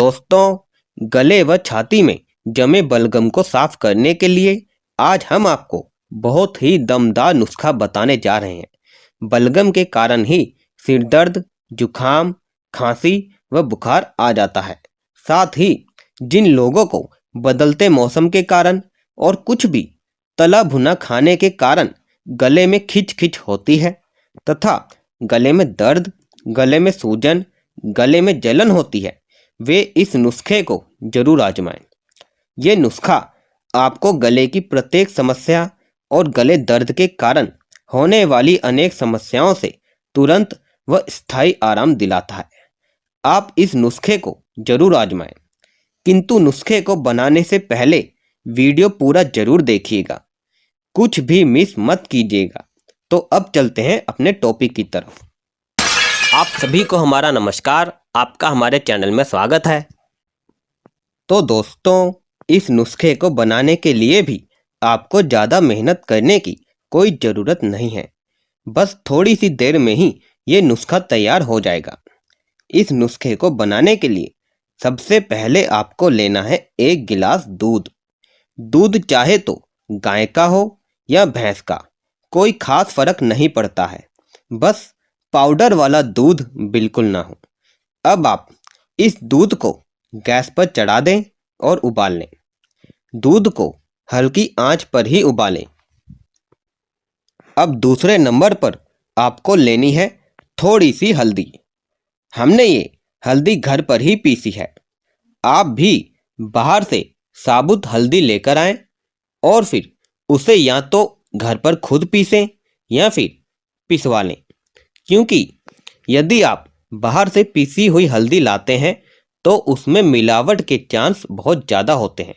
दोस्तों, गले व छाती में जमे बलगम को साफ करने के लिए आज हम आपको बहुत ही दमदार नुस्खा बताने जा रहे हैं। बलगम के कारण ही सिर दर्द, जुखाम, खांसी व बुखार आ जाता है। साथ ही जिन लोगों को बदलते मौसम के कारण और कुछ भी तला भुना खाने के कारण गले में खिच होती है तथा गले में दर्द, गले में सूजन, गले में जलन होती है, वे इस नुस्खे को जरूर आजमाएं। ये नुस्खा आपको गले की प्रत्येक समस्या और गले दर्द के कारण होने वाली अनेक समस्याओं से तुरंत व स्थायी आराम दिलाता है। आप इस नुस्खे को जरूर आजमाएं, किंतु नुस्खे को बनाने से पहले वीडियो पूरा जरूर देखिएगा, कुछ भी मिस मत कीजिएगा। तो अब चलते हैं अपने टॉपिक की तरफ। आप सभी को हमारा नमस्कार, आपका हमारे चैनल में स्वागत है। तो दोस्तों, इस नुस्खे को बनाने के लिए भी आपको ज़्यादा मेहनत करने की कोई ज़रूरत नहीं है। बस थोड़ी सी देर में ही ये नुस्खा तैयार हो जाएगा। इस नुस्खे को बनाने के लिए सबसे पहले आपको लेना है 1 गिलास दूध। दूध चाहे तो गाय का हो या भैंस का, कोई खास फर्क नहीं पड़ता है, बस पाउडर वाला दूध बिल्कुल ना हो। अब आप इस दूध को गैस पर चढ़ा दें और उबाल लें। दूध को हल्की आंच पर ही उबालें। अब दूसरे नंबर पर आपको लेनी है थोड़ी सी हल्दी। हमने ये हल्दी घर पर ही पीसी है। आप भी बाहर से साबुत हल्दी लेकर आएं और फिर उसे या तो घर पर खुद पीसें या फिर पिसवा लें, क्योंकि यदि आप बाहर से पीसी हुई हल्दी लाते हैं तो उसमें मिलावट के चांस बहुत ज़्यादा होते हैं।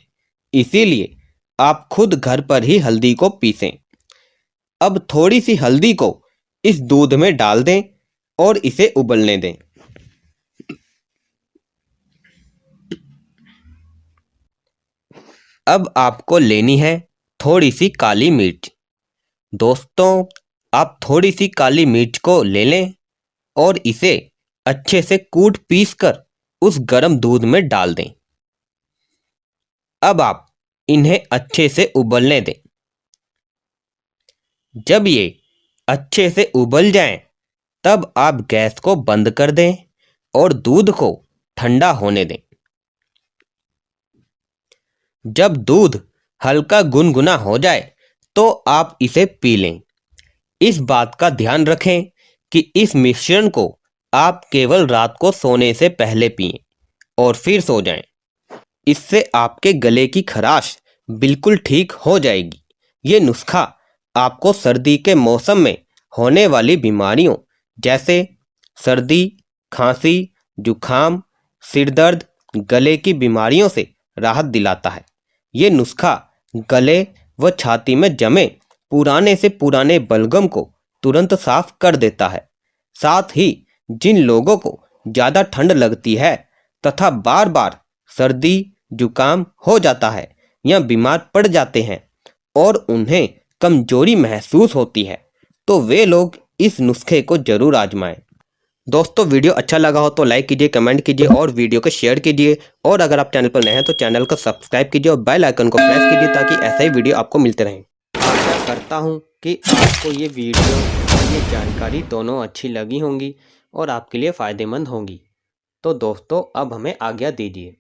इसीलिए आप खुद घर पर ही हल्दी को पीसें। अब थोड़ी सी हल्दी को इस दूध में डाल दें और इसे उबलने दें। अब आपको लेनी है थोड़ी सी काली मिर्च। दोस्तों, आप थोड़ी सी काली मिर्च को ले लें और इसे अच्छे से कूट पीस कर उस गर्म दूध में डाल दें। अब आप इन्हें अच्छे से उबलने दें। जब ये अच्छे से उबल जाएं, तब आप गैस को बंद कर दें और दूध को ठंडा होने दें। जब दूध हल्का गुनगुना हो जाए तो आप इसे पी लें। इस बात का ध्यान रखें कि इस मिश्रण को आप केवल रात को सोने से पहले पिएं और फिर सो जाएं। इससे आपके गले की खराश बिल्कुल ठीक हो जाएगी। ये नुस्खा आपको सर्दी के मौसम में होने वाली बीमारियों जैसे सर्दी, खांसी, जुखाम, सिर दर्द, गले की बीमारियों से राहत दिलाता है। ये नुस्खा गले व छाती में जमे पुराने से पुराने बलगम को तुरंत साफ कर देता है। साथ ही जिन लोगों को ज़्यादा ठंड लगती है तथा बार बार सर्दी, जुकाम हो जाता है या बीमार पड़ जाते हैं और उन्हें कमजोरी महसूस होती है, तो वे लोग इस नुस्खे को जरूर आजमाएं। दोस्तों, वीडियो अच्छा लगा हो तो लाइक कीजिए, कमेंट कीजिए और वीडियो को शेयर कीजिए। और अगर आप चैनल पर नए हैं तो चैनल को सब्सक्राइब कीजिए और बेल आइकन को प्रेस कीजिए ताकि ऐसा ही वीडियो आपको मिलते रहें। आशा करता हूं कि आपको ये वीडियो और ये जानकारी दोनों अच्छी लगी होंगी और आपके लिए फ़ायदेमंद होंगी। तो दोस्तों, अब हमें आज्ञा दीजिए।